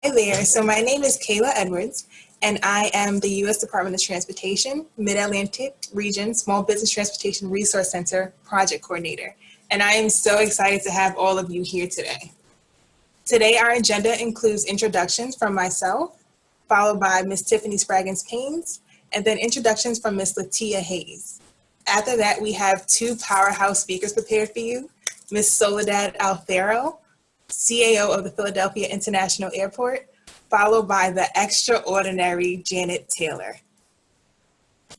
Hi there. So my name is Kayla Edwards, and I am the U.S. Department of Transportation, Mid-Atlantic Region Small Business Transportation Resource Center Project Coordinator. And I am so excited to have all of you here today. Today, our agenda includes introductions from myself, followed by Ms. Tiffany Spraggins-Paynes, and then introductions from Ms. Latia Hayes. After that, we have two powerhouse speakers prepared for you, Ms. Soledad Alfaro, CAO of the Philadelphia International Airport, followed by the extraordinary Janet Taylor.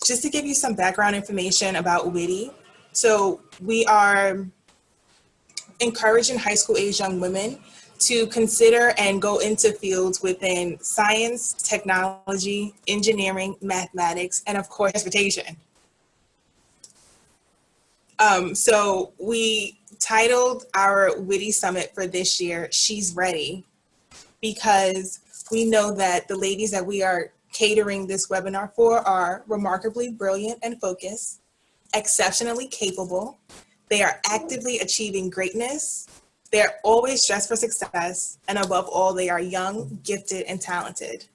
Just to give you some background information about WITI, so we are encouraging high school age young women to consider and go into fields within science, technology, engineering, mathematics, and of course, transportation. So we titled our WITI Summit for this year, She's Ready, because we know that the ladies that we are catering this webinar for are remarkably brilliant and focused, exceptionally capable, they are actively achieving greatness, they're always dressed for success, and above all, they are young, gifted, and talented.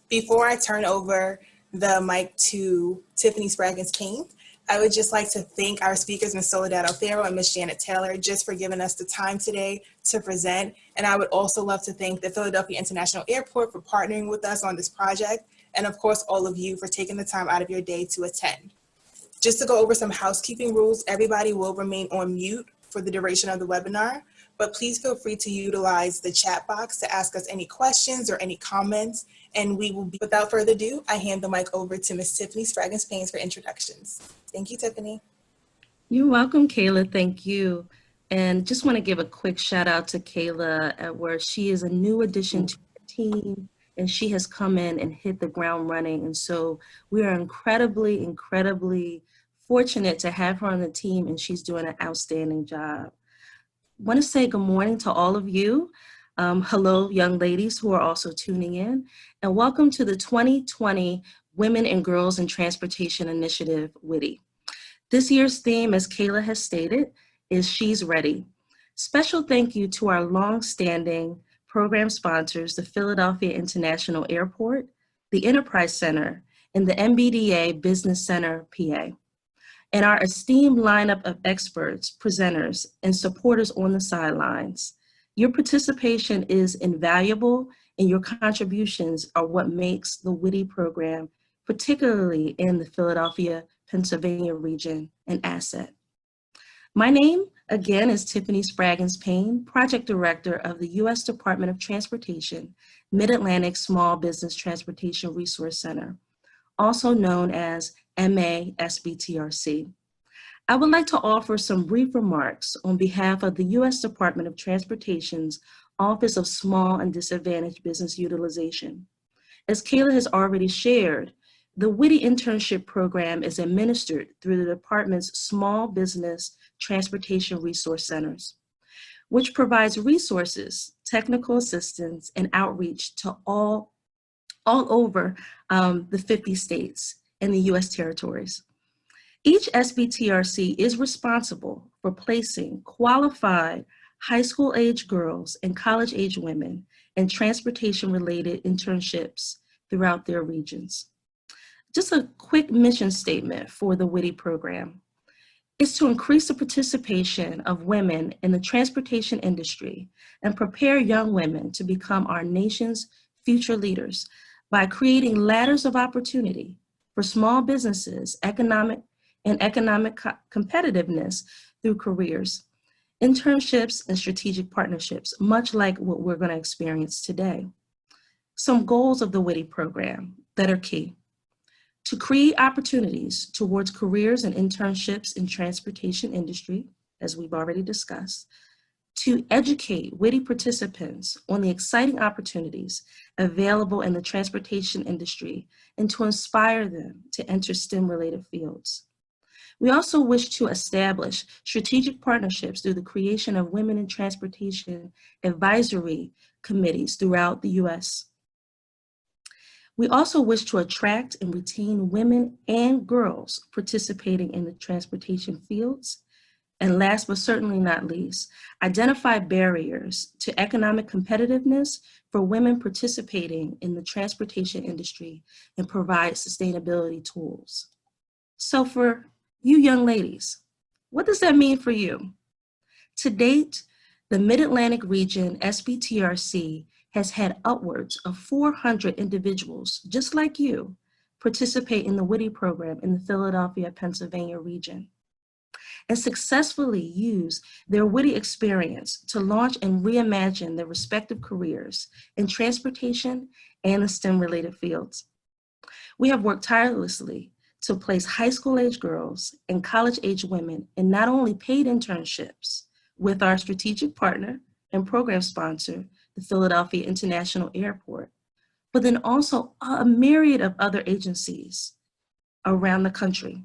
Before I turn over the mic to Tiffany Spraggins-Paynes, I would just like to thank our speakers, Ms. Soledad Alfaro and Ms. Janet Taylor, just for giving us the time today to present. And I would also love to thank the Philadelphia International Airport for partnering with us on this project, and of course, all of you for taking the time out of your day to attend. Just to go over some housekeeping rules, everybody will remain on mute for the duration of the webinar, but please feel free to utilize the chat box to ask us any questions or any comments, and we will be, without further ado, I hand the mic over to Ms. Tiffany Spraggins-Paynes for introductions. Thank you, Tiffany. You're welcome, Kayla. Thank you. And just want to give a quick shout out to Kayla Edwards. She is a new addition to the team, and she has come in and hit the ground running. And so we are incredibly fortunate to have her on the team, and she's doing an outstanding job. I want to say good morning to all of you. Hello, young ladies who are also tuning in, and welcome to the 2020 Women and Girls in Transportation Initiative, WITI. This year's theme, as Kayla has stated, is She's Ready. Special thank you to our long-standing program sponsors, the Philadelphia International Airport, the Enterprise Center, and the MBDA Business Center, PA. And our esteemed lineup of experts, presenters, and supporters on the sidelines. Your participation is invaluable, and your contributions are what makes the WITI program, particularly in the Philadelphia, Pennsylvania region, an asset. My name, again, is Tiffany Spraggins-Paynes, Project Director of the U.S. Department of Transportation, Mid-Atlantic Small Business Transportation Resource Center, also known as MASBTRC. I would like to offer some brief remarks on behalf of the U.S. Department of Transportation's Office of Small and Disadvantaged Business Utilization. As Kayla has already shared, the WITI internship program is administered through the department's Small Business Transportation Resource Centers, which provides resources, technical assistance, and outreach to all over the 50 states and the U.S. territories. Each SBTRC is responsible for placing qualified high school age girls and college age women in transportation related internships throughout their regions. Just a quick mission statement for the WITI program is to increase the participation of women in the transportation industry and prepare young women to become our nation's future leaders by creating ladders of opportunity for small businesses, economic competitiveness through careers, internships, and strategic partnerships, much like what we're going to experience today. Some goals of the WITI program that are key: to create opportunities towards careers and internships in transportation industry, as we've already discussed, to educate WITI participants on the exciting opportunities available in the transportation industry and to inspire them to enter STEM-related fields. We also wish to establish strategic partnerships through the creation of women in transportation advisory committees throughout the U.S. We also wish to attract and retain women and girls participating in the transportation fields, And last but certainly not least, identify barriers to economic competitiveness for women participating in the transportation industry and provide sustainability tools. So for you young ladies, what does that mean for you? To date, the Mid-Atlantic region SBTRC has had upwards of 400 individuals just like you participate in the WITI program in the Philadelphia, Pennsylvania region, and successfully use their WITI experience to launch and reimagine their respective careers in transportation and the STEM-related fields. We have worked tirelessly to place high school-age girls and college-age women in not only paid internships with our strategic partner and program sponsor, the Philadelphia International Airport, but then also a myriad of other agencies around the country.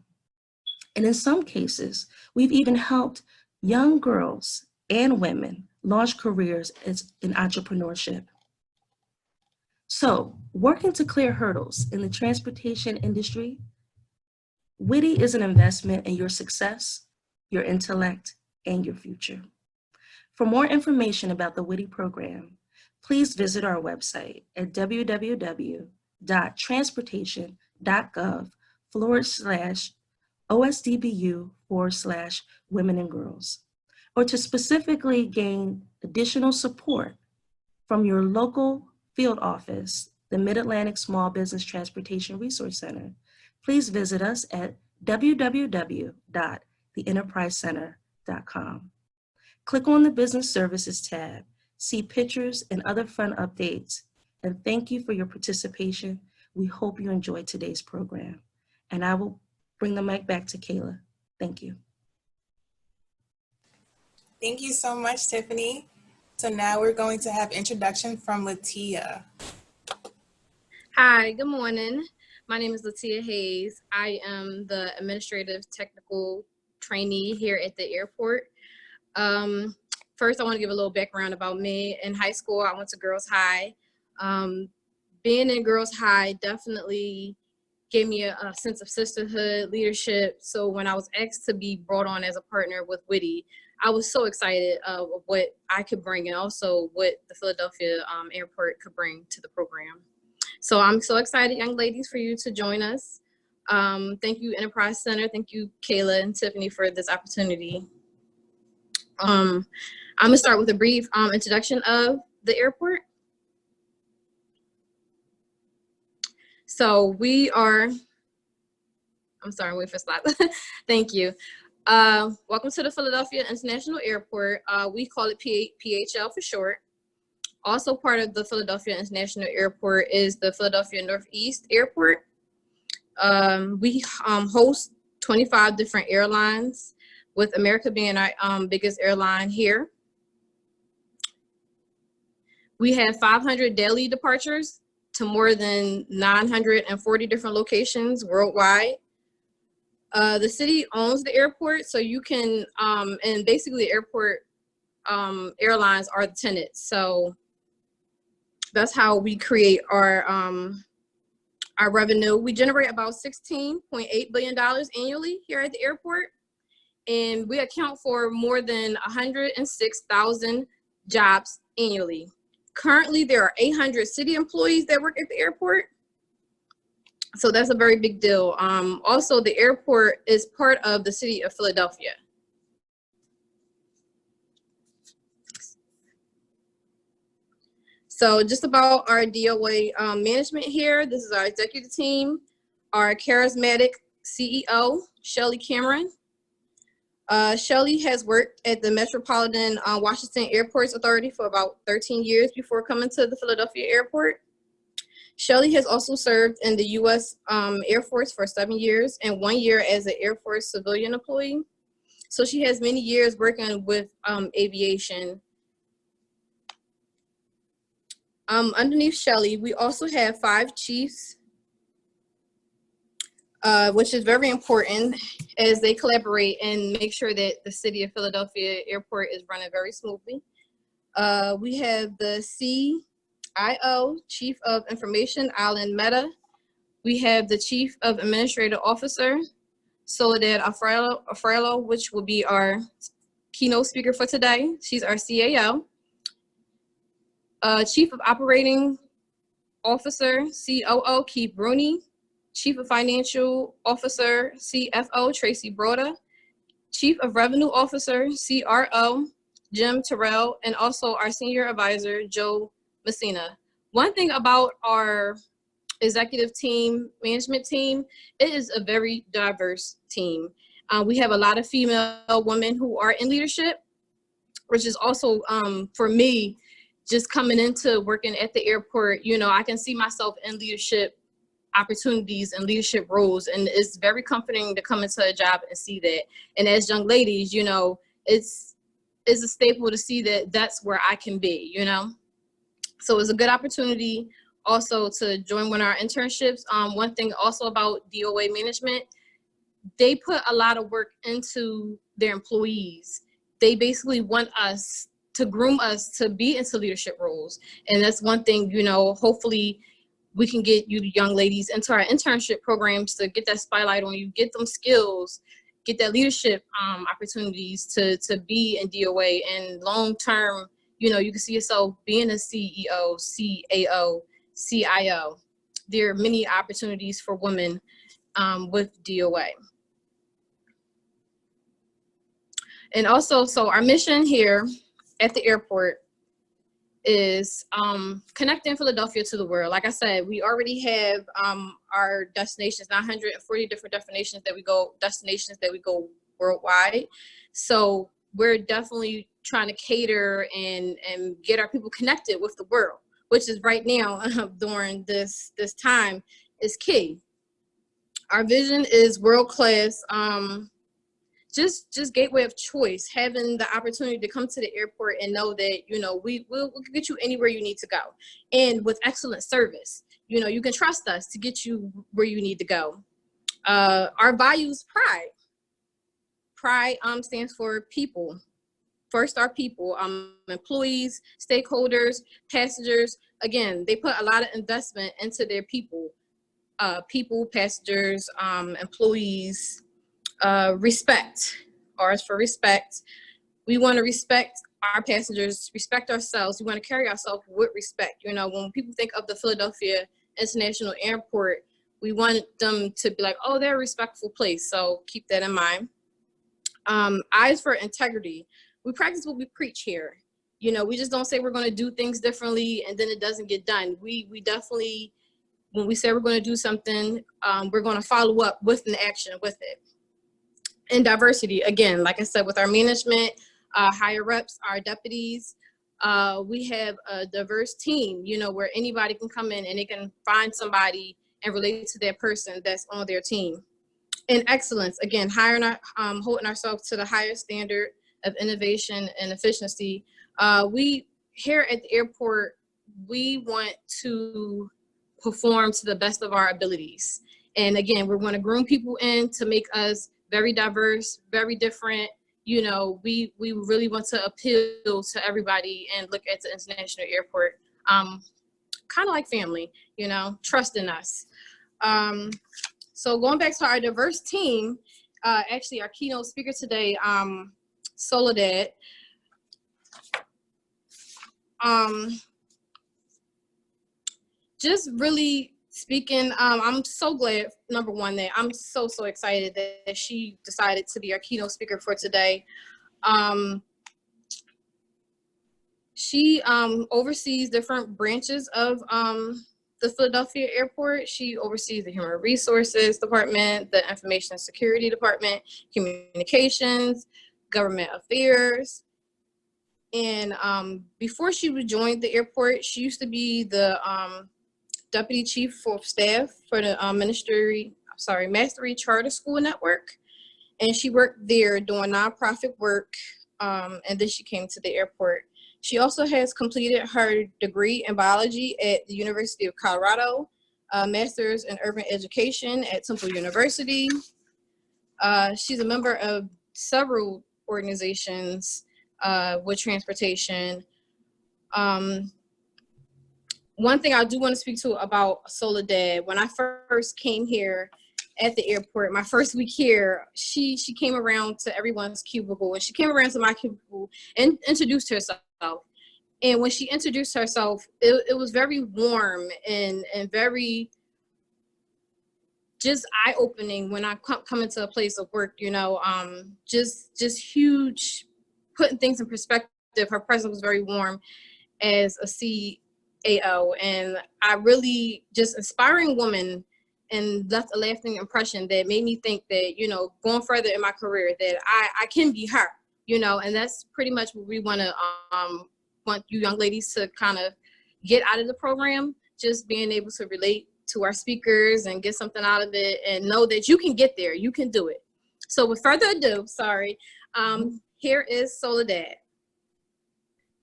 And in some cases, we've even helped young girls and women launch careers in entrepreneurship. So, working to clear hurdles in the transportation industry, WITI is an investment in your success, your intellect, and your future. For more information about the WITI program, please visit our website at www.transportation.gov/OSDBU/women and girls, or to specifically gain additional support from your local field office, the Mid-Atlantic Small Business Transportation Resource Center, please visit us at www.theenterprisecenter.com. Click on the Business Services tab, see pictures and other fun updates, and thank you for your participation. We hope you enjoyed today's program. And I will bring the mic back to Kayla. Thank you. Thank you so much, Tiffany. So now we're going to have introduction from Latia. Hi, good morning. My name is Latia Hayes. I am the administrative technical trainee here at the airport. First, I want to give a little background about me. In high school, I went to Girls High. Being in Girls High definitely gave me a sense of sisterhood, leadership. So when I was asked to be brought on as a partner with WITI, I was so excited of what I could bring and also what the Philadelphia airport could bring to the program. So I'm so excited, young ladies, for you to join us. Thank you, Enterprise Center. Thank you, Kayla and Tiffany, for this opportunity. I'm gonna start with a brief introduction of the airport. So we are, I'm sorry, wait for slide. Thank you. Welcome to the Philadelphia International Airport. We call it PHL for short. Also part of the Philadelphia International Airport is the Philadelphia Northeast Airport. We host 25 different airlines, with America being our biggest airline here. We have 500 daily departures to more than 940 different locations worldwide. The city owns the airport, so you can, and basically the airport airlines are the tenants. So that's how we create our revenue. We generate about $16.8 billion annually here at the airport, and we account for more than 106,000 jobs annually. Currently, there are 800 city employees that work at the airport. So that's a very big deal. Also, the airport is part of the city of Philadelphia. So just about our DOA management here, this is our executive team, our charismatic CEO, Shelly Cameron. Shelly has worked at the Metropolitan Washington Airports Authority for about 13 years before coming to the Philadelphia airport. Shelly has also served in the U.S. Air Force for 7 years and 1 year as an Air Force civilian employee. So she has many years working with aviation. Underneath Shelly, we also have 5 chiefs, which is very important as they collaborate and make sure that the city of Philadelphia airport is running very smoothly. We have the CIO, Chief of Information, Alan Mehta. We have the Chief of Administrative Officer, Soledad Afrelo, which will be our keynote speaker for today. She's our CAO. Chief of Operating Officer, COO, Keith Bruni. Chief of Financial Officer, CFO, Tracy Broda. Chief of Revenue Officer, CRO, Jim Terrell, and also our Senior Advisor, Joe Messina. One thing about our executive team, management team, it is a very diverse team. We have a lot of female women who are in leadership, which is also, for me, just coming into working at the airport, you know, I can see myself in leadership opportunities and leadership roles, and it's very comforting to come into a job and see that. And as young ladies, you know, it's a staple to see that that's where I can be, you know. So it's a good opportunity also to join one of our internships. One thing also about DOA management, they put a lot of work into their employees. They basically want us to groom us to be into leadership roles. And that's one thing, you know, hopefully we can get you young ladies into our internship programs to get that spotlight on you, get them skills, get that leadership opportunities to be in DOA. And long term, you know, you can see yourself being a CEO, CAO, CIO. There are many opportunities for women with DOA. And also, so our mission here at the airport is connecting Philadelphia to the world. Like I said, we already have our destinations, 940 different destinations that we go worldwide. So we're definitely trying to cater and get our people connected with the world, which is right now during this time is key. Our vision is world-class, just gateway of choice, having the opportunity to come to the airport and know that, you know, we'll get you anywhere you need to go, and with excellent service. You know, you can trust us to get you where you need to go. Our values, pride. Pride stands for people. First, our people, employees, stakeholders, passengers. Again, they put a lot of investment into their people. People, passengers, employees. Respect. R is for respect. We want to respect our passengers, respect ourselves. We want to carry ourselves with respect. You know, when people think of the Philadelphia International Airport, we want them to be like, oh, they're a respectful place. So keep that in mind. I is for integrity. We practice what we preach here. You know, we just don't say we're going to do things differently and then it doesn't get done. We definitely, when we say we're going to do something, we're going to follow up with an action with it. And diversity, again, like I said, with our management, higher ups, our deputies, we have a diverse team, you know, where anybody can come in and they can find somebody and relate to that person that's on their team. And excellence, again, holding ourselves to the highest standard of innovation and efficiency. We here at the airport, we want to perform to the best of our abilities. And again, we're going to groom people in to make us very diverse, very different. You know, we really want to appeal to everybody and look at the international airport kind of like family, you know, trusting us. So going back to our diverse team, actually our keynote speaker today, Soledad, just really speaking, I'm so glad, number one, that I'm so excited that she decided to be our keynote speaker for today. She oversees different branches of the Philadelphia airport. She oversees the Human Resources Department, the Information Security Department, Communications, Government Affairs. And before she joined the airport, she used to be the Deputy Chief of Staff for the MASBTRC Charter School Network. And she worked there doing nonprofit work, and then she came to the airport. She also has completed her degree in biology at the University of Colorado, a master's in urban education at Temple University. She's a member of several organizations with transportation. One thing I do want to speak to about Soledad, when I first came here at the airport, my first week here, she came around to everyone's cubicle, and she came around to my cubicle and introduced herself. And when she introduced herself, it was very warm and very just eye-opening when I come into a place of work, you know, just huge, putting things in perspective. Her presence was very warm as a CAO, and I really just inspiring woman and left a lasting impression that made me think that, you know, going further in my career, that I can be her, you know, and that's pretty much what we want you young ladies to kind of get out of the program, just being able to relate to our speakers and get something out of it and know that you can get there, you can do it. So with further ado, here is Soledad.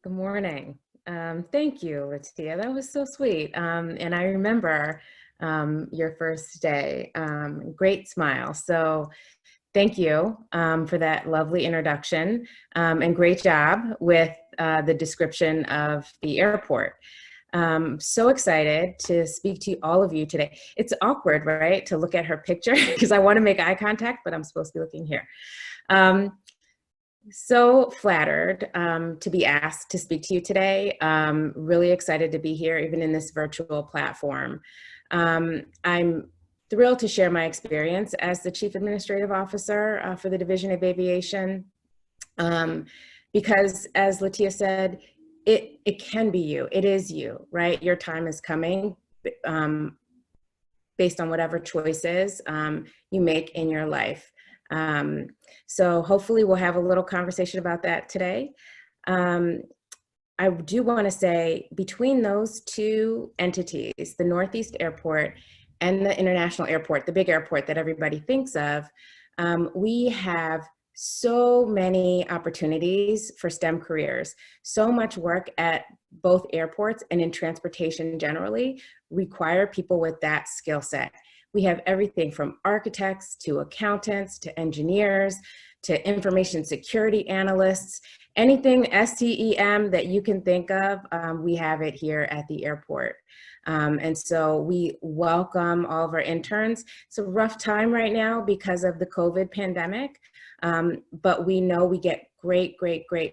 Good morning. Thank you, Latia. That was so sweet. And I remember your first day. Great smile. So thank you for that lovely introduction, and great job with the description of the airport. So excited to speak to all of you today. It's awkward, right, to look at her picture because I want to make eye contact, but I'm supposed to be looking here. So flattered to be asked to speak to you today. Really excited to be here, even in this virtual platform. I'm thrilled to share my experience as the Chief Administrative Officer for the Division of Aviation, because as Latia said, it can be you, it is you, right? Your time is coming based on whatever choices you make in your life. So hopefully we'll have a little conversation about that today. I do want to say between those two entities, the Northeast Airport and the International Airport, the big airport that everybody thinks of, we have so many opportunities for STEM careers. So much work at both airports and in transportation generally require people with that skill set. We have everything from architects to accountants to engineers to information security analysts, anything STEM that you can think of, we have it here at the airport. And so we welcome all of our interns. It's a rough time right now because of the COVID pandemic, but we know we get great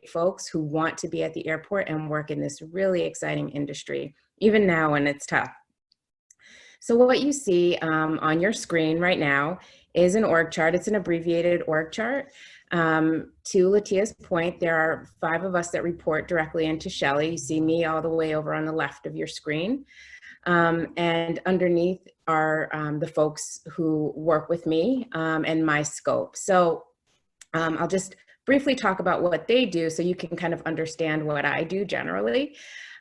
folks who want to be at the airport and work in this really exciting industry, even now when it's tough. So what you see on your screen right now is an org chart. It's an abbreviated org chart. To Latia's point, there are 5 of us that report directly into Shelley. You see me all the way over on the left of your screen. And underneath are the folks who work with me and my scope. So I'll just briefly talk about what they do so you can kind of understand what I do generally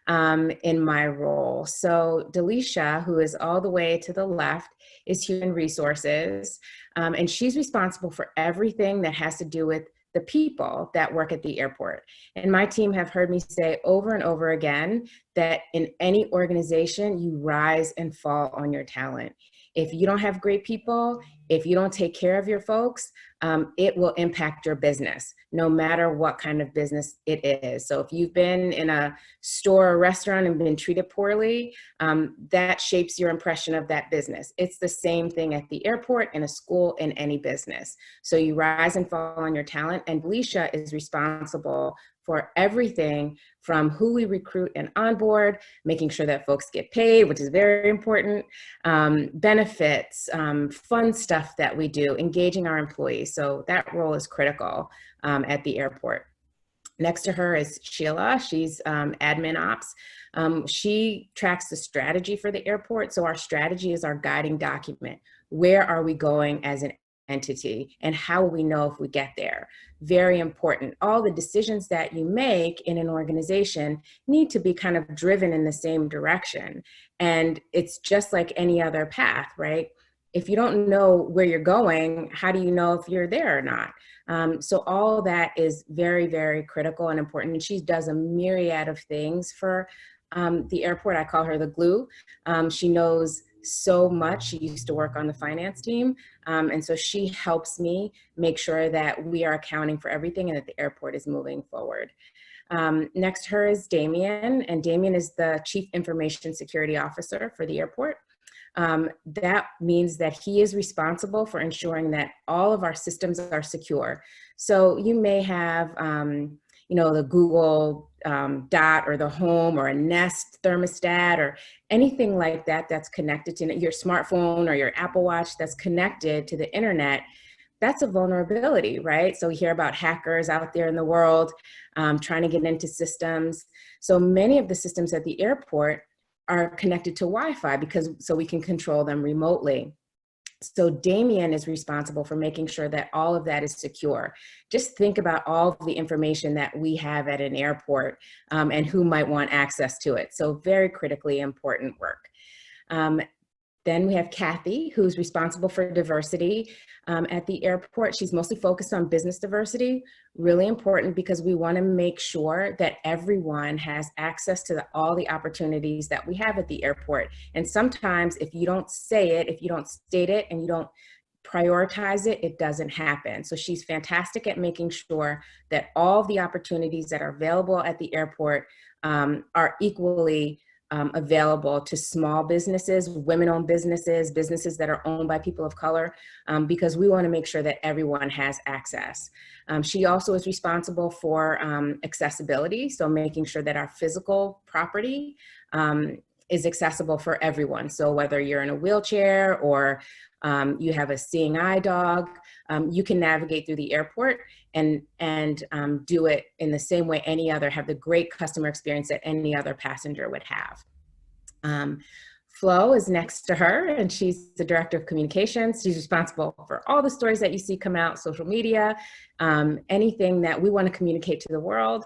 in my role. So Delisha, who is all the way to the left, is human resources, and she's responsible for everything that has to do with the people that work at the airport. And my team have heard me say over and over again that in any organization, you rise and fall on your talent. If you don't have great people, if you don't take care of your folks, it will impact your business, no matter what kind of business it is. So if you've been in a store or restaurant and been treated poorly, that shapes your impression of that business. It's the same thing at the airport, in a school, in any business. So you rise and fall on your talent, and Alicia is responsible for everything from who we recruit and onboard, making sure that folks get paid, which is very important, benefits, fun stuff that we do, engaging our employees. So that role is critical at the airport. Next to her is Sheila. She's admin ops. She tracks the strategy for the airport. So our strategy is our guiding document. Where are we going as an entity, and how will we know if we get there? Very important. All the decisions that you make in an organization need to be kind of driven in the same direction. And it's just like any other path, right? If you don't know where you're going, how do you know if you're there or not? So all that is very critical and important. And she does a myriad of things for the airport. I call her the glue. She knows so much. She used to work on the finance team. And so she helps me make sure that we are accounting for everything and that the airport is moving forward. Next to her is Damien, and Damien is the Chief Information Security Officer for the airport. that means that he is responsible for ensuring that all of our systems are secure. So you may have, you know, the Google Dot or the Home or a Nest thermostat or anything like that that's connected to your smartphone or your Apple Watch that's connected to the internet. That's a vulnerability, right? So we hear about hackers out there in the world trying to get into systems. So many of the systems at the airport are connected to Wi-Fi so we can control them remotely. So Damien is responsible for making sure that all of that is secure. Just think about all of the information that we have at an airport and who might want access to it. So very critically important work. Then we have Kathy, who's responsible for diversity at the airport. She's mostly focused on business diversity, really important because we want to make sure that everyone has access to all the opportunities that we have at the airport. And sometimes if you don't say it, if you don't state it, and you don't prioritize it, it doesn't happen. So she's fantastic at making sure that all the opportunities that are available at the airport are equally available to small businesses, women-owned businesses, businesses that are owned by people of color, because we want to make sure that everyone has access. She also is responsible for accessibility, so making sure that our physical property is accessible for everyone. So whether you're in a wheelchair or you have a seeing eye dog, you can navigate through the airport and do it in the same way have the great customer experience that any other passenger would have. Flo is next to her, and she's the director of communications. She's responsible for all the stories that you see come out, social media, anything that we want to communicate to the world.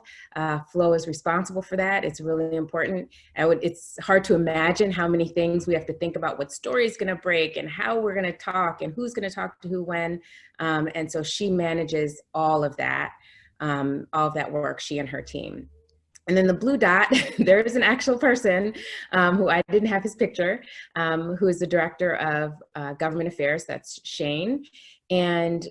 Flo is responsible for that. It's really important. It's hard to imagine how many things we have to think about, what story is going to break and how we're going to talk and who's going to talk to who when. And so she manages all of that work, she and her team. And then the blue dot, there is an actual person who I didn't have his picture, who is the director of government affairs. That's Shane. And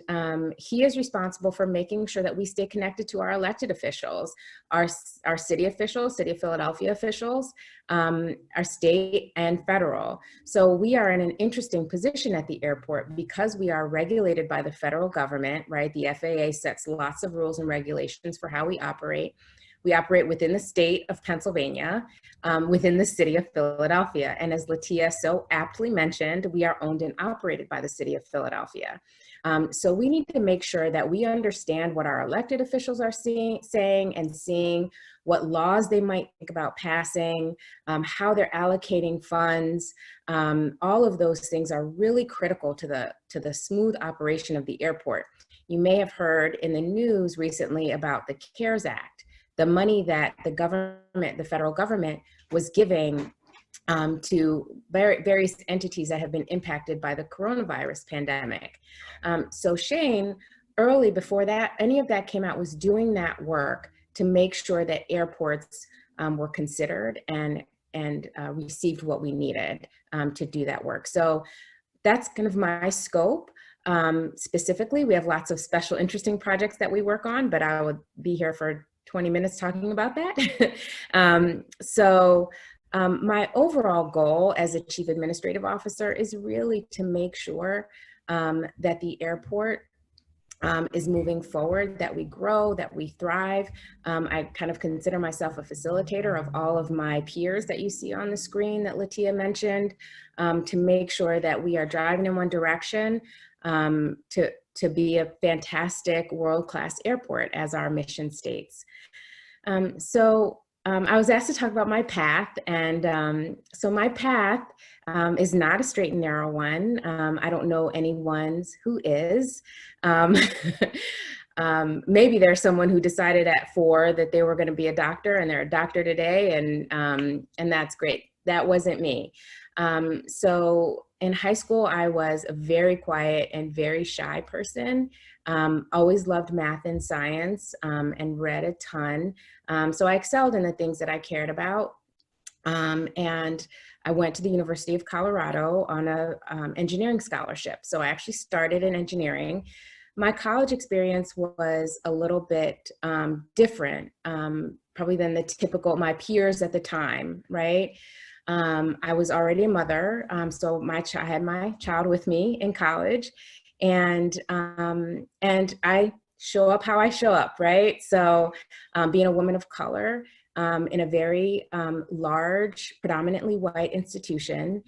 he is responsible for making sure that we stay connected to our elected officials, our city officials, City of Philadelphia officials, our state and federal. So we are in an interesting position at the airport because we are regulated by the federal government, right? The FAA sets lots of rules and regulations for how we operate. We operate within the state of Pennsylvania, within the city of Philadelphia. And as Latia so aptly mentioned, we are owned and operated by the city of Philadelphia. So we need to make sure that we understand what our elected officials are saying and seeing, what laws they might think about passing, how they're allocating funds. All of those things are really critical to the smooth operation of the airport. You may have heard in the news recently about the CARES Act, the money that the federal government was giving to various entities that have been impacted by the coronavirus pandemic. So Shane, early before that, any of that came out, was doing that work to make sure that airports were considered and received what we needed to do that work. So that's kind of my scope. Specifically, we have lots of special, interesting projects that we work on, but I would be here for 20 minutes talking about that. My overall goal as a chief administrative officer is really to make sure that the airport is moving forward, that we grow, that we thrive. I kind of consider myself a facilitator of all of my peers that you see on the screen that Latia mentioned, to make sure that we are driving in one direction, to be a fantastic world-class airport as our mission states. I was asked to talk about my path, and so my path is not a straight and narrow one. I don't know anyone who is. Maybe there's someone who decided at 4 that they were going to be a doctor, and they're a doctor today, and that's great. That wasn't me. So in high school, I was a very quiet and very shy person. Always loved math and science, and read a ton. So I excelled in the things that I cared about. And I went to the University of Colorado on a engineering scholarship. So I actually started in engineering. My college experience was a little bit different, probably than my peers at the time, right? I was already a mother, so I had my child with me in college, and I show up how I show up, right? So being a woman of color in a very large, predominantly white institution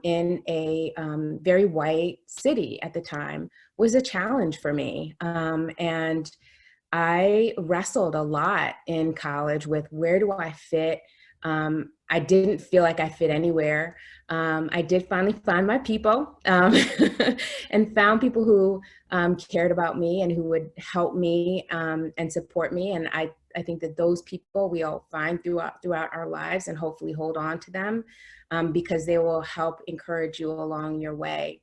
in a very white city at the time was a challenge for me. And I wrestled a lot in college with where do I fit? I didn't feel like I fit anywhere. I did finally find my people and found people who cared about me and who would help me and support me. And I think that those people we all find throughout our lives, and hopefully hold on to them because they will help encourage you along your way.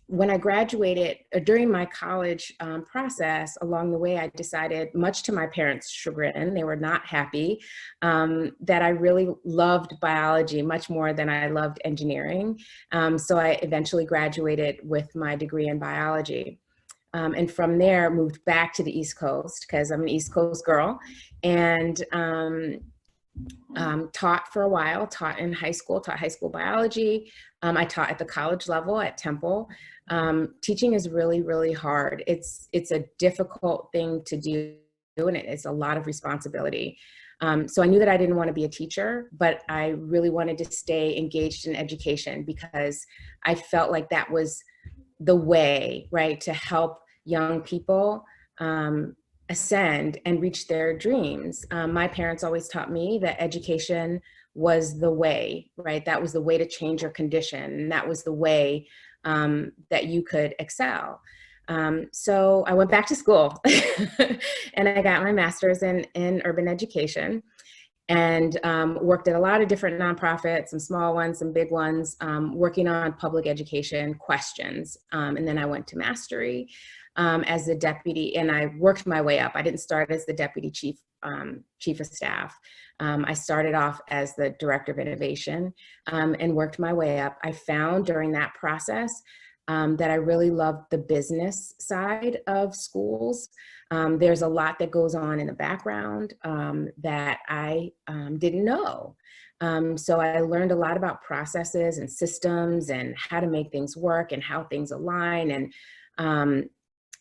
When I graduated, during my college process, along the way, I decided, much to my parents' chagrin, they were not happy, that I really loved biology much more than I loved engineering. So I eventually graduated with my degree in biology. And from there, moved back to the East Coast, because I'm an East Coast girl, and taught for a while, taught in high school, taught high school biology. I taught at the college level at Temple. Teaching is really, really hard. It's a difficult thing to do, and it's a lot of responsibility. So I knew that I didn't want to be a teacher, but I really wanted to stay engaged in education because I felt like that was the way, right, to help young people ascend and reach their dreams. My parents always taught me that education was the way, right? That was the way to change your condition. And that was the way that you could excel. So I went back to school and I got my master's in urban education, and worked at a lot of different nonprofits, some small ones, some big ones, working on public education questions. And then I went to Mastery as the deputy, and I worked my way up. I didn't start as the deputy chief of staff. I started off as the director of innovation and worked my way up. I found during that process that I really loved the business side of schools. There's a lot that goes on in the background that I didn't know. So I learned a lot about processes and systems and how to make things work and how things align, and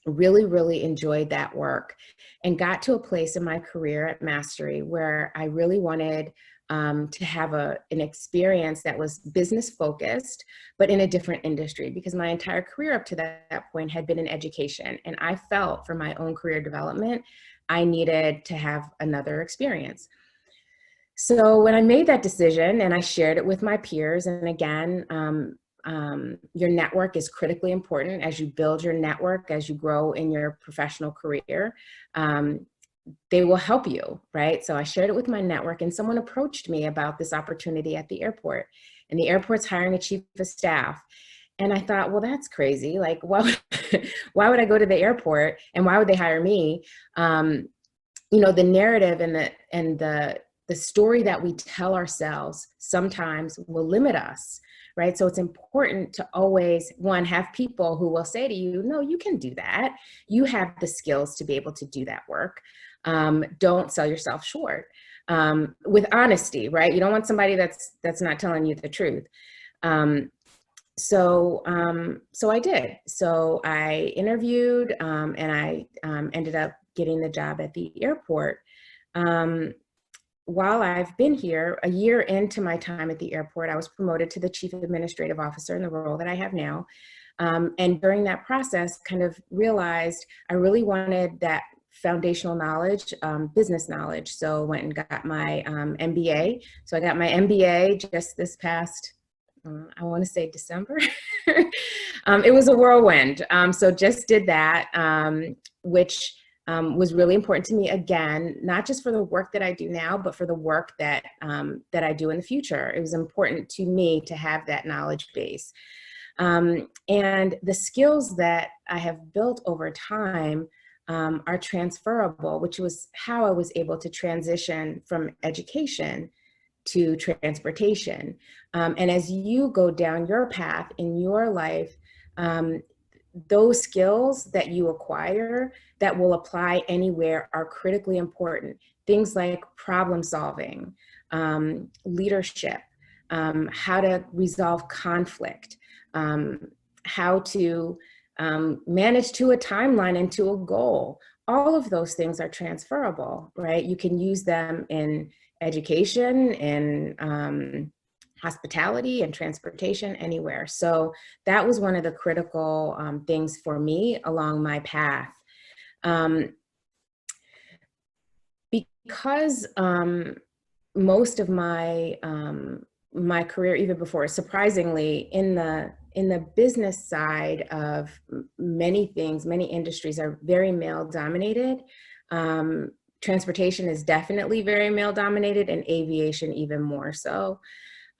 really, really enjoyed that work, and got to a place in my career at Mastery where I really wanted to have an experience that was business focused, but in a different industry, because my entire career up to that point had been in education. And I felt for my own career development, I needed to have another experience. So when I made that decision and I shared it with my peers, and again, your network is critically important as you build your network, as you grow in your professional career. They will help you, right? So I shared it with my network, and someone approached me about this opportunity at the airport, and the airport's hiring a chief of staff. And I thought, well, that's crazy. Like, why would I go to the airport, and why would they hire me? You know, the narrative and the story that we tell ourselves sometimes will limit us, right? So it's important to always, one, have people who will say to you, no, you can do that. You have the skills to be able to do that work. Don't sell yourself short, with honesty, right? You don't want somebody that's not telling you the truth. So I did. So I interviewed, and I ended up getting the job at the airport. While I've been here, a year into my time at the airport, I was promoted to the chief administrative officer in the role that I have now. And during that process, kind of realized I really wanted that foundational knowledge, business knowledge. So went and got my MBA. So I got my MBA just this past, I want to say December. It was a whirlwind. So just did that, which was really important to me, again, not just for the work that I do now, but for the work that I do in the future. It was important to me to have that knowledge base. And the skills that I have built over time are transferable, which was how I was able to transition from education to transportation. And as you go down your path in your life, those skills that you acquire that will apply anywhere are critically important. Things like problem solving, leadership, how to resolve conflict, how to manage to a timeline and to a goal. All of those things are transferable, right? You can use them in education, in hospitality and transportation, anywhere. So that was one of the critical things for me along my path. Because most of my my career, even before, surprisingly, in the business side of many things, many industries are very male dominated. Transportation is definitely very male dominated, and aviation even more so.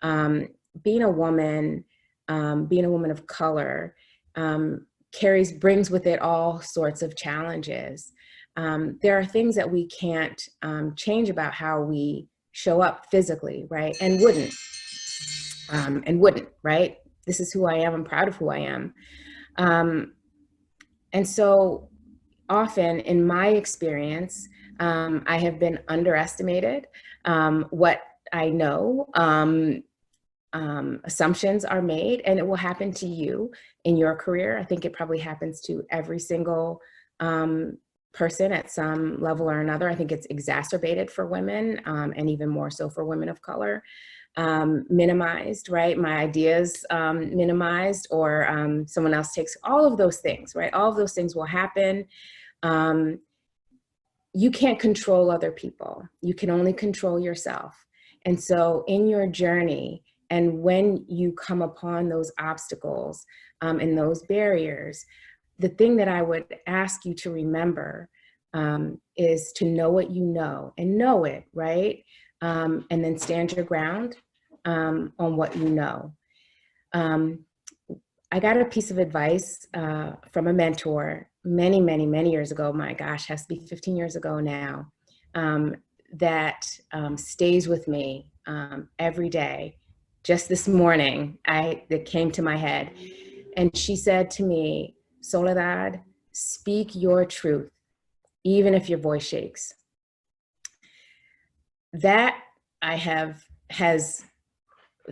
Being a woman of color, brings with it all sorts of challenges. There are things that we can't change about how we show up physically, right? And wouldn't, right? This is who I am. I'm proud of who I am. And so often in my experience, I have been underestimated. What I know, assumptions are made, and it will happen to you in your career. I think it probably happens to every single person at some level or another. I think it's exacerbated for women, and even more so for women of color. Minimized, right? My ideas minimized, or someone else takes all of those things, right? All of those things will happen. You can't control other people. You can only control yourself. And so in your journey, and when you come upon those obstacles and those barriers, the thing that I would ask you to remember is to know what you know, and know it, right? And then stand your ground on what you know. I got a piece of advice from a mentor many years ago. My gosh, has to be 15 years ago now, that stays with me every day. Just this morning, it came to my head. And she said to me, Soledad, speak your truth, even if your voice shakes. That has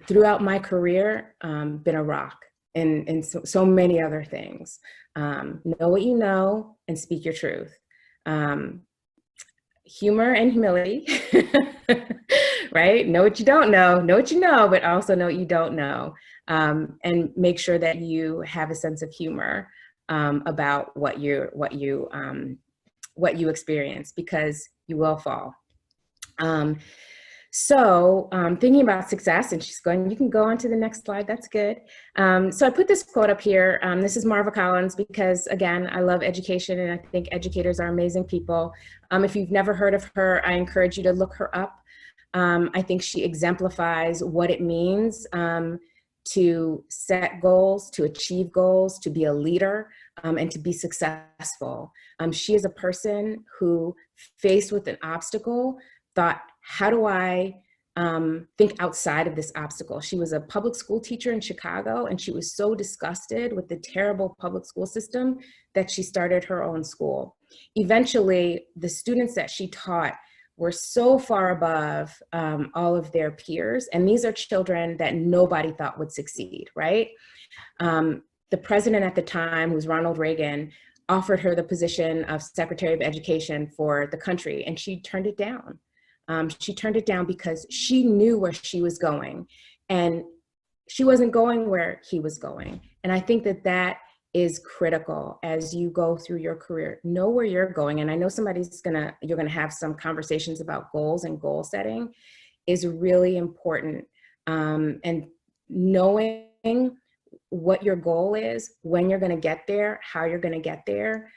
throughout my career been a rock, and so many other things. Know what you know and speak your truth. Humor and humility, right? Know what you don't know what you know, but also know what you don't know. And make sure that you have a sense of humor about what you experience, because you will fall. So thinking about success, and she's going, you can go on to the next slide, that's good. So I put this quote up here. This is Marva Collins, because again, I love education, and I think educators are amazing people. If you've never heard of her, I encourage you to look her up. I think she exemplifies what it means to set goals, to achieve goals, to be a leader, and to be successful. She is a person who, faced with an obstacle, thought, how do I think outside of this obstacle? She was a public school teacher in Chicago, and she was so disgusted with the terrible public school system that she started her own school. Eventually, the students that she taught were so far above all of their peers, and these are children that nobody thought would succeed, right? The president at the time, who was Ronald Reagan, offered her the position of Secretary of Education for the country, and she turned it down. She turned it down because she knew where she was going, and she wasn't going where he was going. And I think that that is critical as you go through your career. Know where you're going. And I know you're gonna have some conversations about goals and goal setting is really important. And knowing what your goal is, when you're gonna get there, how you're gonna get there,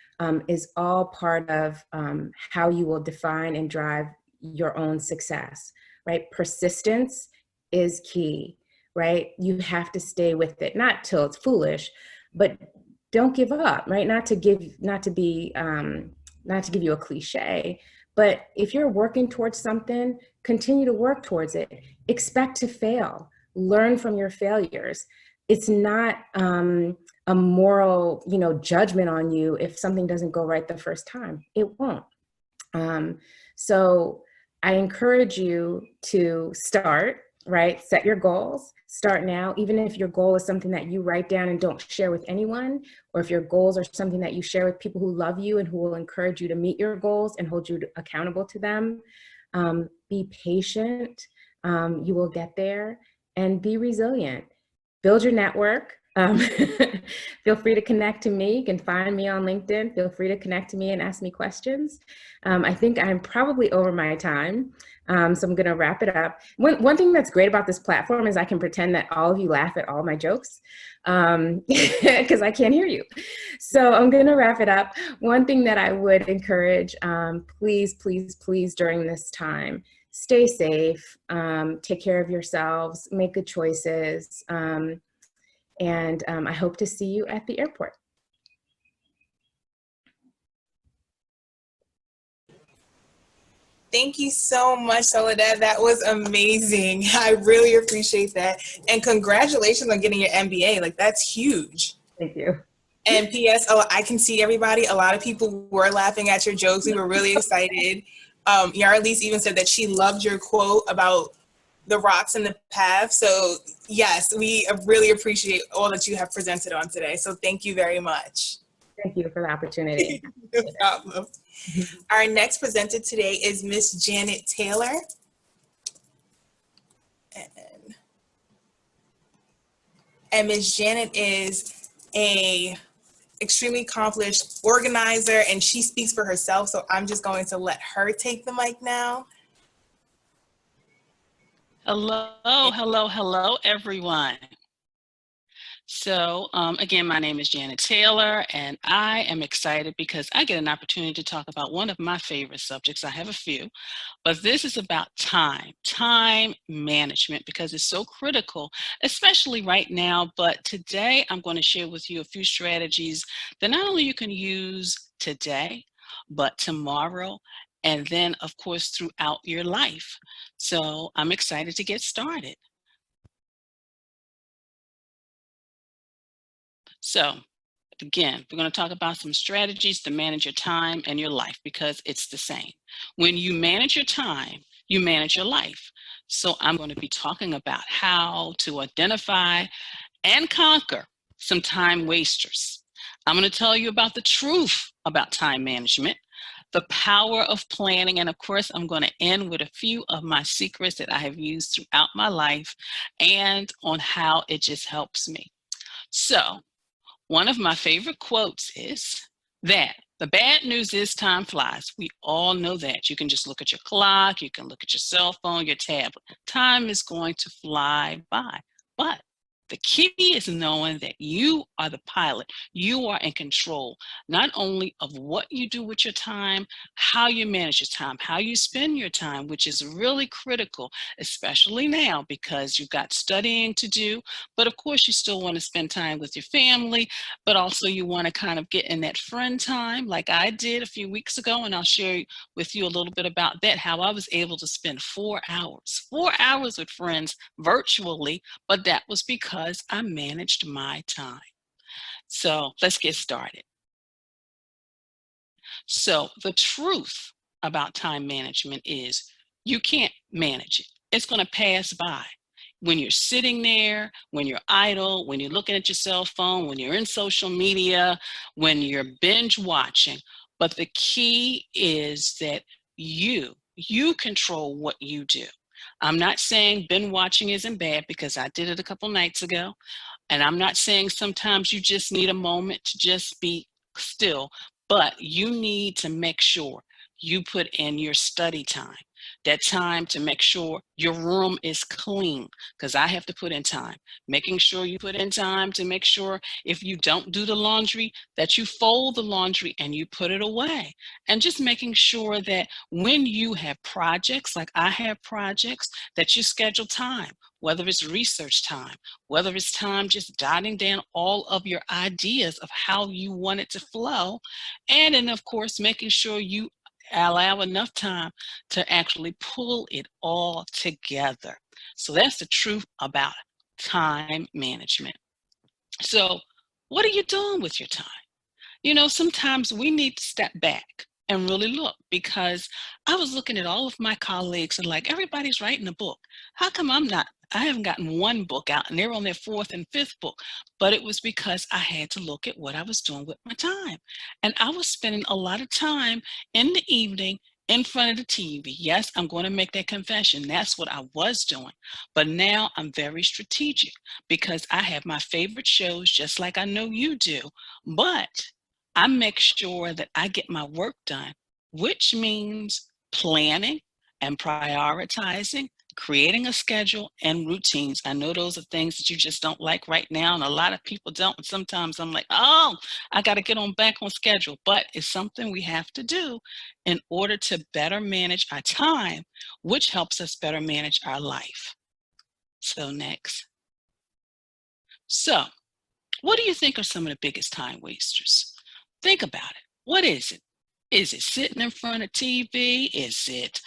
is all part of how you will define and drive your own success, right? Persistence is key, right? You have to stay with it, not till it's foolish, but don't give up, right? Not to give you a cliche, but if you're working towards something, continue to work towards it. Expect to fail, learn from your failures. It's not a moral, judgment on you if something doesn't go right the first time. It won't. So I encourage you to start, right? Set your goals, start now, even if your goal is something that you write down and don't share with anyone, or if your goals are something that you share with people who love you and who will encourage you to meet your goals and hold you accountable to them. Be patient, you will get there, and be resilient. Build your network. Feel free to connect to me. You can find me on LinkedIn. Feel free to connect to me and ask me questions. I think I'm probably over my time, so I'm going to wrap it up. One thing that's great about this platform is I can pretend that all of you laugh at all my jokes because I can't hear you. So I'm going to wrap it up. One thing that I would encourage, please, please, please, during this time, stay safe, take care of yourselves, make good choices. And I hope to see you at the airport. Thank you so much, Soledad. That was amazing. I really appreciate that. And congratulations on getting your MBA. Like, that's huge. Thank you. And P.S. Oh, I can see everybody. A lot of people were laughing at your jokes. We were really excited. Yarlise even said that she loved your quote about the rocks in the path. So yes, we really appreciate all that you have presented on today. So thank you very much. Thank you for the opportunity. No problem. Our next presenter today is Miss Janet Taylor. And Miss Janet is a extremely accomplished organizer, and she speaks for herself. So I'm just going to let her take the mic now. Hello, hello, hello, everyone. So again, my name is Janet Taylor, and I am excited because I get an opportunity to talk about one of my favorite subjects. I have a few, but this is about time management, because it's so critical, especially right now. But today I'm going to share with you a few strategies that not only you can use today, but tomorrow, and then of course throughout your life. So I'm excited to get started. So again, we're going to talk about some strategies to manage your time and your life, because it's the same. When you manage your time, you manage your life. So I'm going to be talking about how to identify and conquer some time wasters. I'm going to tell you about the truth about time management, the power of planning, and of course, I'm going to end with a few of my secrets that I have used throughout my life and on how it just helps me. So, one of my favorite quotes is that the bad news is time flies. We all know that. You can just look at your clock, you can look at your cell phone, your tablet. Time is going to fly by. But the key is knowing that you are the pilot. You are in control, not only of what you do with your time, how you manage your time, how you spend your time, which is really critical, especially now because you've got studying to do. But of course, you still want to spend time with your family, but also you want to kind of get in that friend time like I did a few weeks ago. And I'll share with you a little bit about that, how I was able to spend 4 hours with friends virtually, but that was because I managed my time. So let's get started. So the truth about time management is you can't manage it. It's going to pass by. When you're sitting there, when you're idle, when you're looking at your cell phone, when you're in social media, when you're binge watching. But the key is that you control what you do. I'm not saying binge watching isn't bad, because I did it a couple nights ago. And I'm not saying sometimes you just need a moment to just be still, but you need to make sure you put in your study time, that time to make sure your room is clean, because I have to put in time, making sure you put in time to make sure if you don't do the laundry, that you fold the laundry and you put it away. And just making sure that when you have projects, like I have projects, that you schedule time, whether it's research time, whether it's time just jotting down all of your ideas of how you want it to flow. And then of course, making sure you allow enough time to actually pull it all together. So that's the truth about time management. So What are you doing with your time? You know, sometimes we need to step back and really look, because I was looking at all of my colleagues and like, everybody's writing a book. How come I'm not? I haven't gotten one book out and they're on their fourth and fifth book. But it was because I had to look at what I was doing with my time. And I was spending a lot of time in the evening in front of the TV. Yes, I'm going to make that confession. That's what I was doing. But now I'm very strategic because I have my favorite shows, just like I know you do. But I make sure that I get my work done, which means planning and prioritizing, creating a schedule and routines. I know those are things that you just don't like right now, and a lot of people don't. And sometimes I'm like, oh, I got to get back on schedule. But it's something we have to do in order to better manage our time, which helps us better manage our life. So next. So what do you think are some of the biggest time wasters? Think about it. What is it? Is it sitting in front of TV? Is it,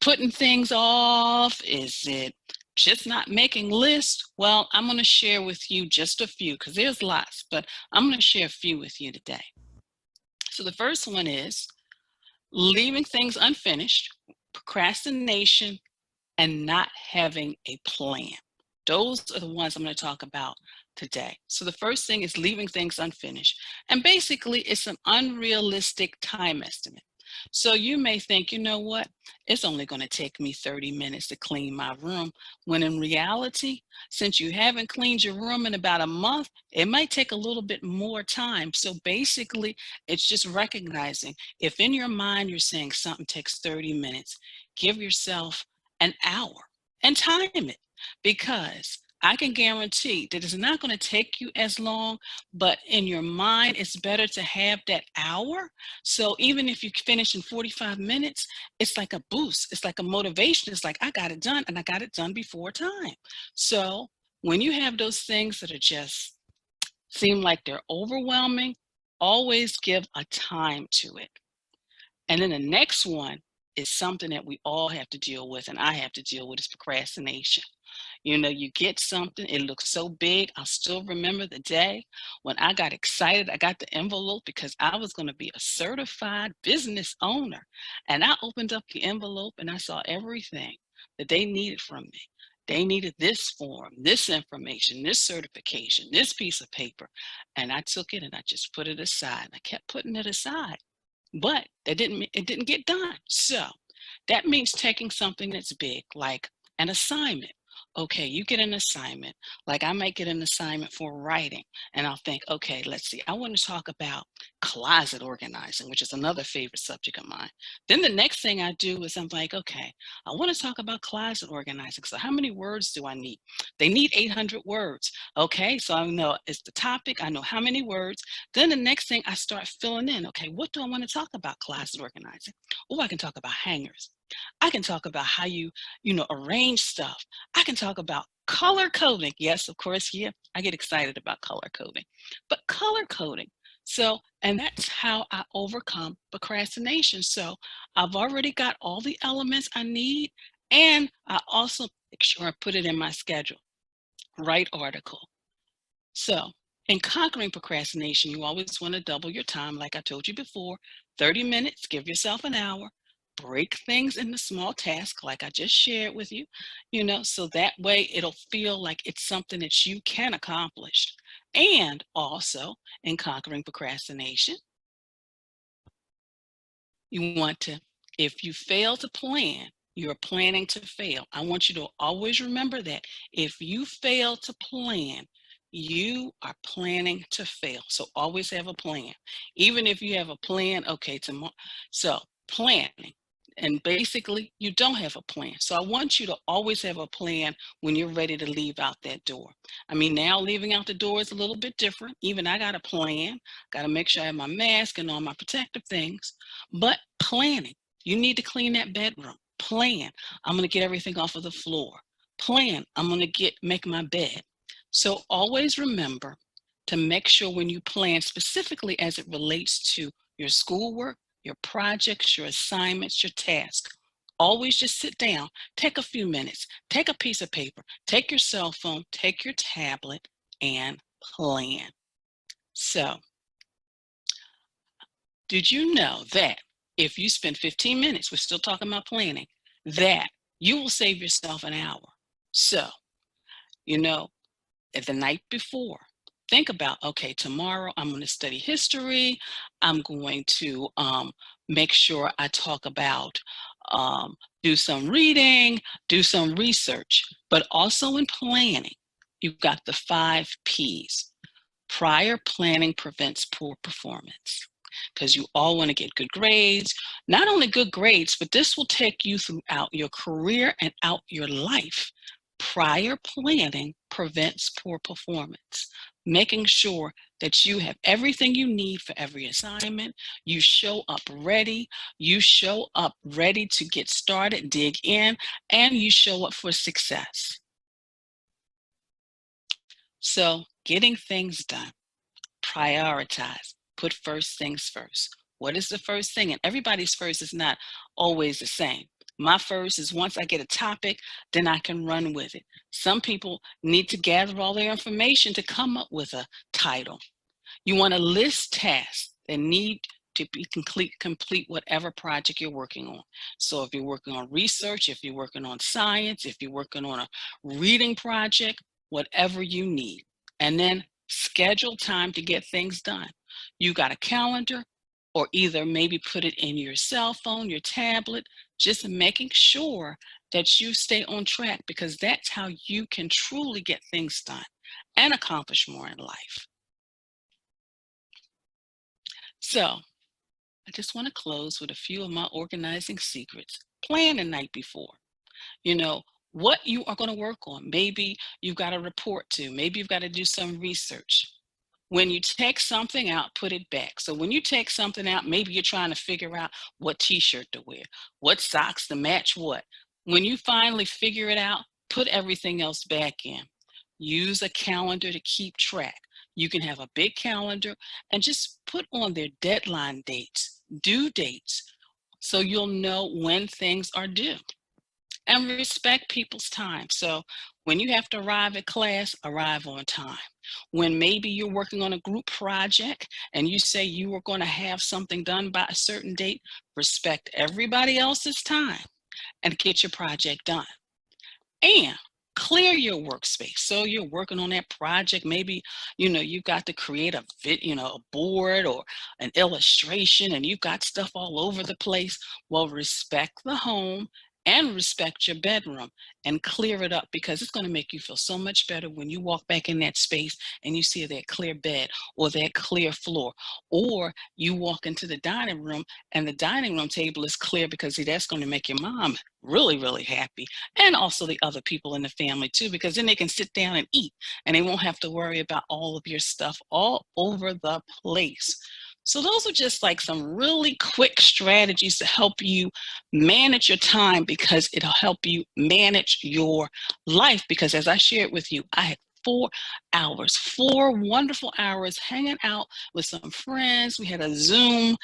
putting things off? Is it just not making lists? Well, I'm going to share with you just a few, because there's lots, but I'm going to share a few with you today. So the first one is leaving things unfinished, procrastination, and not having a plan. Those are the ones I'm going to talk about today. So the first thing is leaving things unfinished. And basically, it's an unrealistic time estimate. So you may think, you know what, it's only going to take me 30 minutes to clean my room, when in reality, since you haven't cleaned your room in about a month, it might take a little bit more time. So basically, it's just recognizing if in your mind you're saying something takes 30 minutes, give yourself an hour and time it, because I can guarantee that it's not going to take you as long, but in your mind, it's better to have that hour. So even if you finish in 45 minutes, it's like a boost. It's like a motivation. It's like, I got it done, and I got it done before time. So when you have those things that are just seem like they're overwhelming, always give a time to it. And then the next one is something that we all have to deal with, and I have to deal with, is procrastination. You get something, it looks so big. I'll still remember the day when I got excited. I got the envelope because I was going to be a certified business owner. And I opened up the envelope and I saw everything that they needed from me. They needed this form, this information, this certification, this piece of paper. And I took it and I just put it aside. I kept putting it aside, but it didn't get done. So that means taking something that's big, like an assignment. Okay, you get an assignment. Like I might get an assignment for writing, and I'll think, okay, let's see, I want to talk about closet organizing, which is another favorite subject of mine. Then the next thing I do is I'm like, okay, I want to talk about closet organizing. So how many words do I need? They need 800 words. Okay, so I know it's the topic. I know how many words. Then the next thing I start filling in, okay, what do I want to talk about closet organizing? Oh, I can talk about hangers. I can talk about how you arrange stuff. I can talk about color coding. Yes, of course, yeah, I get excited about color coding, but color coding. So, and that's how I overcome procrastination. So I've already got all the elements I need, and I also make sure I put it in my schedule. Write article. So in conquering procrastination, you always want to double your time. Like I told you before, 30 minutes, give yourself an hour. Break things into small tasks like I just shared with you, so that way it'll feel like it's something that you can accomplish. And also in conquering procrastination, you want to, if you fail to plan, you're planning to fail. I want you to always remember that. If you fail to plan, you are planning to fail. So always have a plan. Even if you have a plan, okay, tomorrow. So planning. And basically, you don't have a plan. So I want you to always have a plan when you're ready to leave out that door. I mean, now leaving out the door is a little bit different. Even I got a plan. Got to make sure I have my mask and all my protective things. But planning, you need to clean that bedroom. Plan, I'm going to get everything off of the floor. Plan, I'm going to make my bed. So always remember to make sure when you plan, specifically as it relates to your schoolwork, your projects, your assignments, your tasks, always just sit down, take a few minutes, take a piece of paper, take your cell phone, take your tablet, and plan. So, did you know that if you spend 15 minutes, we're still talking about planning, that you will save yourself an hour? So, you know, at the night before, think about, okay, tomorrow I'm going to study history. I'm going to make sure I talk about, do some reading, do some research, but also in planning, you've got the 5 Ps. Prior planning prevents poor performance, because you all want to get good grades. Not only good grades, but this will take you throughout your career and out your life. Prior planning prevents poor performance, making sure that you have everything you need for every assignment. You show up ready. You show up ready to get started, dig in, and you show up for success. So, getting things done. Prioritize. Put first things first. What is the first thing? And everybody's first is not always the same. My first is, once I get a topic, then I can run with it. Some people need to gather all their information to come up with a title. You want to list tasks that need to be complete whatever project you're working on. So if you're working on research, if you're working on science, if you're working on a reading project, whatever you need. And then schedule time to get things done. You got a calendar, or either maybe put it in your cell phone, your tablet, just making sure that you stay on track, because that's how you can truly get things done and accomplish more in life. So I just want to close with a few of my organizing secrets. Plan the night before. You know, what you are going to work on. Maybe you've got a report to, maybe you've got to do some research. When you take something out, put it back. So when you take something out, maybe you're trying to figure out what t-shirt to wear, what socks to match what. When you finally figure it out, put everything else back in. Use a calendar to keep track. You can have a big calendar and just put on their deadline dates, due dates, so you'll know when things are due. And respect people's time. So when you have to arrive at class, arrive on time. When maybe you're working on a group project and you say you are going to have something done by a certain date, respect everybody else's time and get your project done. And clear your workspace. So you're working on that project. Maybe, you've got to create a board or an illustration, and you've got stuff all over the place. Well, respect the home and respect your bedroom and clear it up, because it's going to make you feel so much better when you walk back in that space and you see that clear bed or that clear floor, or you walk into the dining room and the dining room table is clear, because that's going to make your mom really, really happy, and also the other people in the family too, because then they can sit down and eat and they won't have to worry about all of your stuff all over the place. So those are just like some really quick strategies to help you manage your time, because it'll help you manage your life. Because as I shared with you, I had 4 wonderful hours hanging out with some friends. We had a Zoom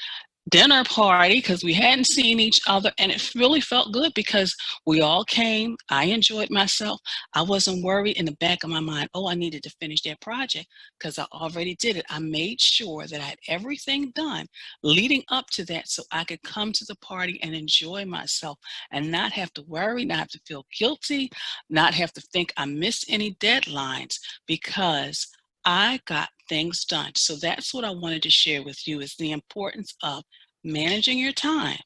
dinner party because we hadn't seen each other, and it really felt good because we all came. I enjoyed myself. I wasn't worried in the back of my mind, oh, I needed to finish that project, because I already did it. I made sure that I had everything done leading up to that, so I could come to the party and enjoy myself and not have to worry, not have to feel guilty, not have to think I missed any deadlines, because I got things done. So that's what I wanted to share with you, is the importance of managing your time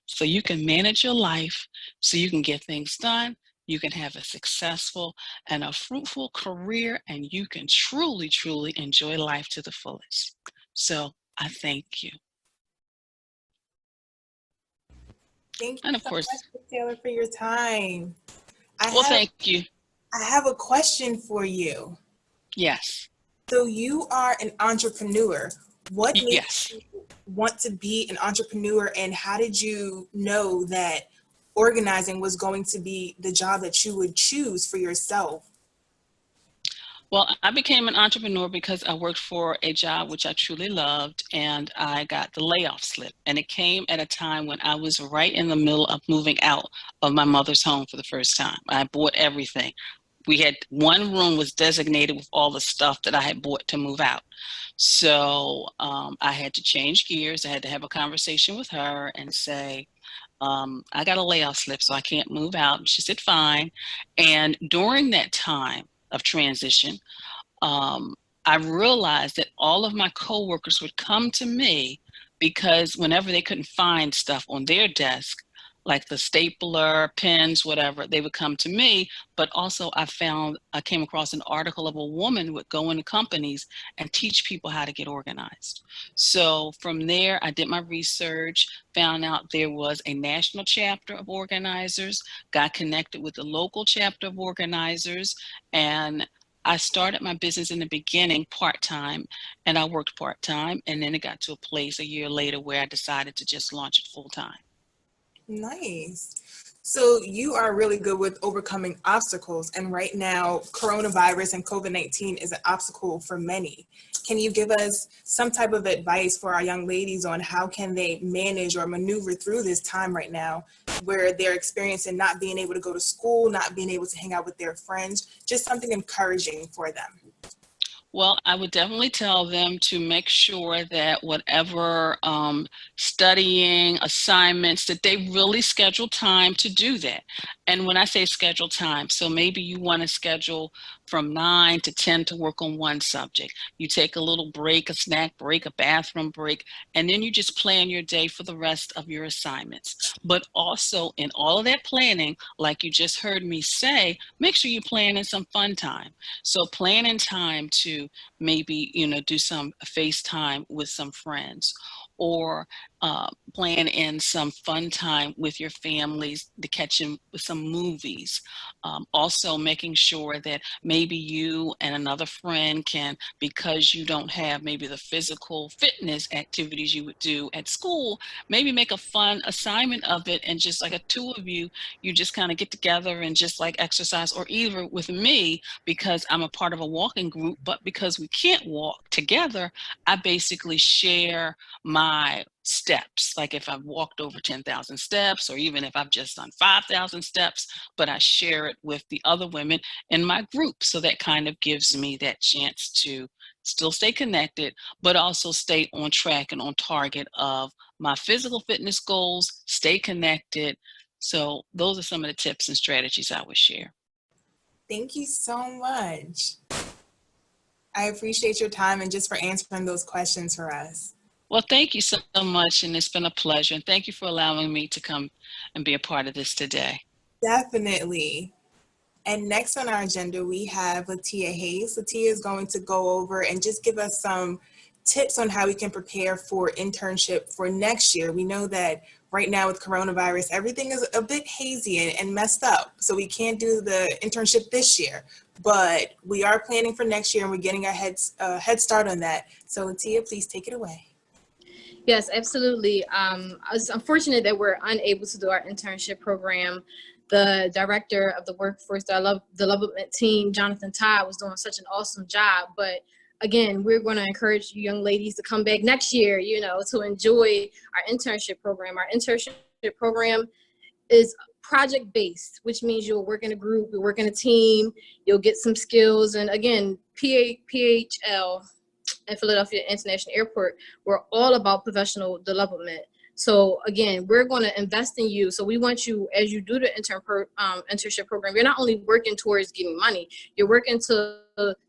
so you can manage your life, so you can get things done, you can have a successful and a fruitful career, and you can truly, truly enjoy life to the fullest. So I thank you. Thank you And of so course, much, Taylor, for your time. thank you. I have a question for you. Yes. So you are an entrepreneur. What made Yes. you want to be an entrepreneur, and how did you know that organizing was going to be the job that you would choose for yourself? Well, I became an entrepreneur because I worked for a job which I truly loved, and I got the layoff slip. And it came at a time when I was right in the middle of moving out of my mother's home for the first time. I bought everything. we had one room was designated with all the stuff that I had bought to move out. So I had to change gears. I had to have a conversation with her and say, I got a layoff slip, so I can't move out. And she said, fine. And during that time of transition, I realized that all of my coworkers would come to me because whenever they couldn't find stuff on their desk, like the stapler, pens, whatever, they would come to me. But also I came across an article of a woman who would go into companies and teach people how to get organized. So from there, I did my research, found out there was a national chapter of organizers, got connected with the local chapter of organizers, and I started my business in the beginning part-time, and I worked part-time, and then it got to a place a year later where I decided to just launch it full-time. Nice. So you are really good with overcoming obstacles, and right now coronavirus and COVID-19 is an obstacle for many. Can you give us some type of advice for our young ladies on how can they manage or maneuver through this time right now where they're experiencing not being able to go to school, not being able to hang out with their friends, just something encouraging for them? Well, I would definitely tell them to make sure that whatever studying assignments, that they really schedule time to do that. And when I say schedule time, so maybe you want to schedule from 9 to 10 to work on one subject. You take a little break, a snack break, a bathroom break, and then you just plan your day for the rest of your assignments. But also in all of that planning, like you just heard me say, make sure you plan in some fun time. So plan in time to maybe, do some FaceTime with some friends, or plan in some fun time with your families to catch in with some movies. Also making sure that maybe you and another friend can, because you don't have maybe the physical fitness activities you would do at school, maybe make a fun assignment of it, and just like a two of you just kind of get together and just like exercise. Or either with me, because I'm a part of a walking group, but because we can't walk together, I basically share my steps. Like if I've walked over 10,000 steps, or even if I've just done 5,000 steps, but I share it with the other women in my group. So that kind of gives me that chance to still stay connected, but also stay on track and on target of my physical fitness goals, stay connected. So those are some of the tips and strategies I would share. Thank you so much. I appreciate your time and just for answering those questions for us. Well, thank you so much, and it's been a pleasure. And thank you for allowing me to come and be a part of this today. Definitely. And next on our agenda, we have Latia Hayes. Latia is going to go over and just give us some tips on how we can prepare for internship for next year. We know that right now with coronavirus, everything is a bit hazy and messed up. So we can't do the internship this year, but we are planning for next year and we're getting a head start on that. So Latia, please take it away. Yes, absolutely. It's unfortunate that we're unable to do our internship program. The director of the workforce development team, Jonathan Todd, was doing such an awesome job. But again, we're going to encourage you young ladies to come back next year, to enjoy our internship program. Our internship program is project-based, which means you'll work in a group, you'll work in a team, you'll get some skills. And again, PHL and Philadelphia International Airport, we're all about professional development. So again, we're going to invest in you. So we want you, as you do the internship program, you're not only working towards getting money, you're working to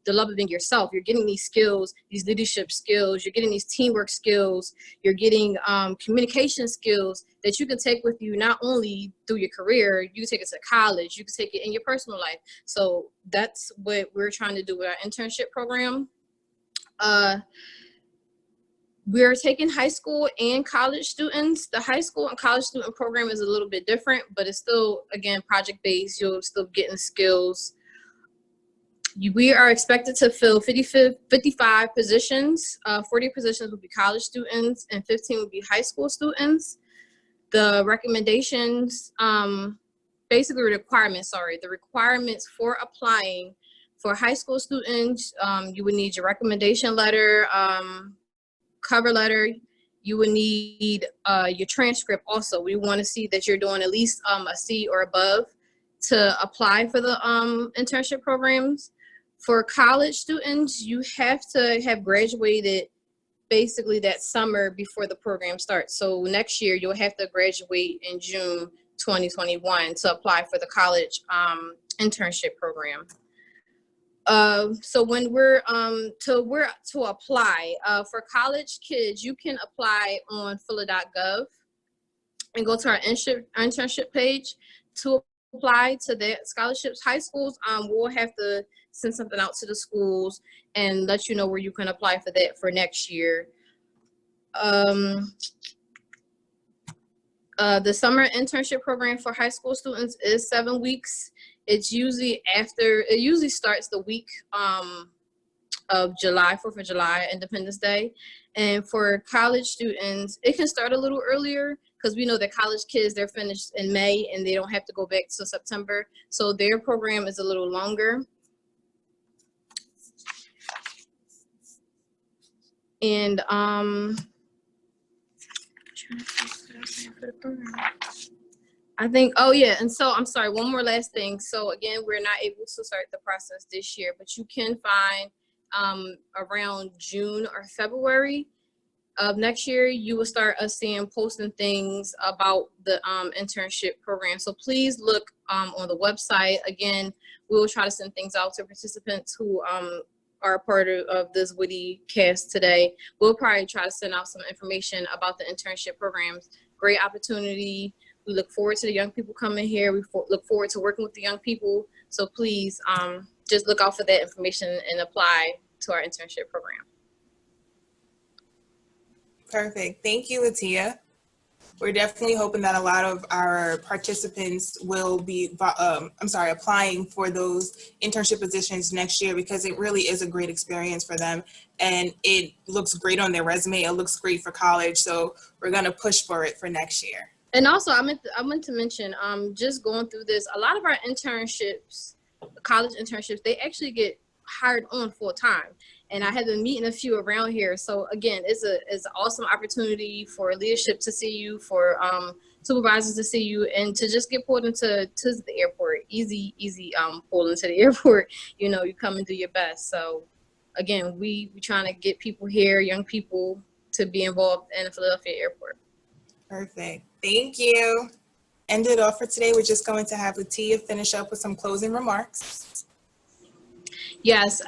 developing yourself. You're getting these skills, these leadership skills, you're getting these teamwork skills, you're getting communication skills that you can take with you not only through your career, you can take it to college, you can take it in your personal life. So that's what we're trying to do with our internship program. We're taking high school and college students. The high school and college student program is a little bit different, but it's still, again, project-based. You'll still getting skills. We are expected to fill 55 positions. 40 positions will be college students and 15 will be high school students. The recommendations, basically the requirements for applying for high school students, you would need your recommendation letter, cover letter. You would need your transcript also. We want to see that you're doing at least a C or above to apply for the internship programs. For college students, you have to have graduated basically that summer before the program starts. So next year you'll have to graduate in June 2021 to apply for the college internship program. So when we're to apply for college kids, you can apply on phila.gov and go to our internship page to apply to that scholarships. High schools will have to send something out to the schools and let you know where you can apply for that for next year. The summer internship program for high school students is 7 weeks. It usually starts the week of July, 4th of July, Independence Day. And for college students, it can start a little earlier because we know that college kids, they're finished in May and they don't have to go back till September. So their program is a little longer. And I think, oh yeah, and so I'm sorry, one more last thing. So again, we're not able to start the process this year, but you can find around June or February of next year, you will start us seeing posting things about the internship program. So please look on the website. Again, we will try to send things out to participants who are a part of this WITI cast today. We'll probably try to send out some information about the internship programs. Great opportunity. We look forward to the young people coming here. We look forward to working with the young people. So please just look out for that information and apply to our internship program. Perfect. Thank you, Atia. We're definitely hoping that a lot of our participants will be, applying for those internship positions next year, because it really is a great experience for them. And it looks great on their resume. It looks great for college. So we're going to push for it for next year. And also, I meant to mention, just going through this, a lot of our internships, college internships, they actually get hired on full time. And I have been meeting a few around here. So again, it's an awesome opportunity for leadership to see you, for supervisors to see you, and to just get pulled into the airport. Easy pulled into the airport. You know, you come and do your best. So again, we trying to get people here, young people, to be involved in the Philadelphia airport. Perfect. Thank you. End it off for today. We're just going to have Latia finish up with some closing remarks. Yes,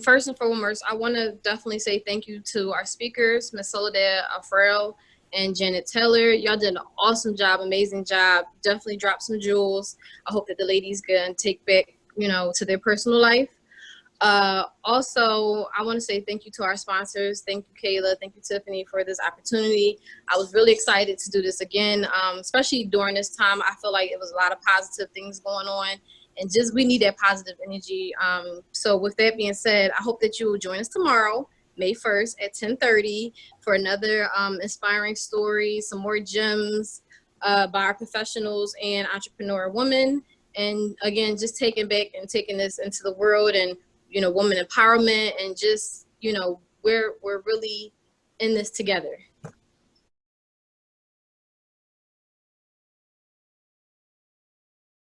first and foremost, I want to definitely say thank you to our speakers, Ms. Soledad Alfredo and Janet Taylor. Y'all did an awesome job, amazing job. Definitely dropped some jewels. I hope that the ladies can take back, you know, to their personal life. Also, I want to say thank you to our sponsors. Thank you, Kayla. Thank you, Tiffany, for this opportunity. I was really excited to do this again, especially during this time. I feel like it was a lot of positive things going on. And just, we need that positive energy. So with that being said, I hope that you will join us tomorrow, May 1st at 10:30 for another inspiring story, some more gems by our professionals and entrepreneur women. And again, just taking back and taking this into the world, and, you know, woman empowerment, and just, you know, we're really in this together.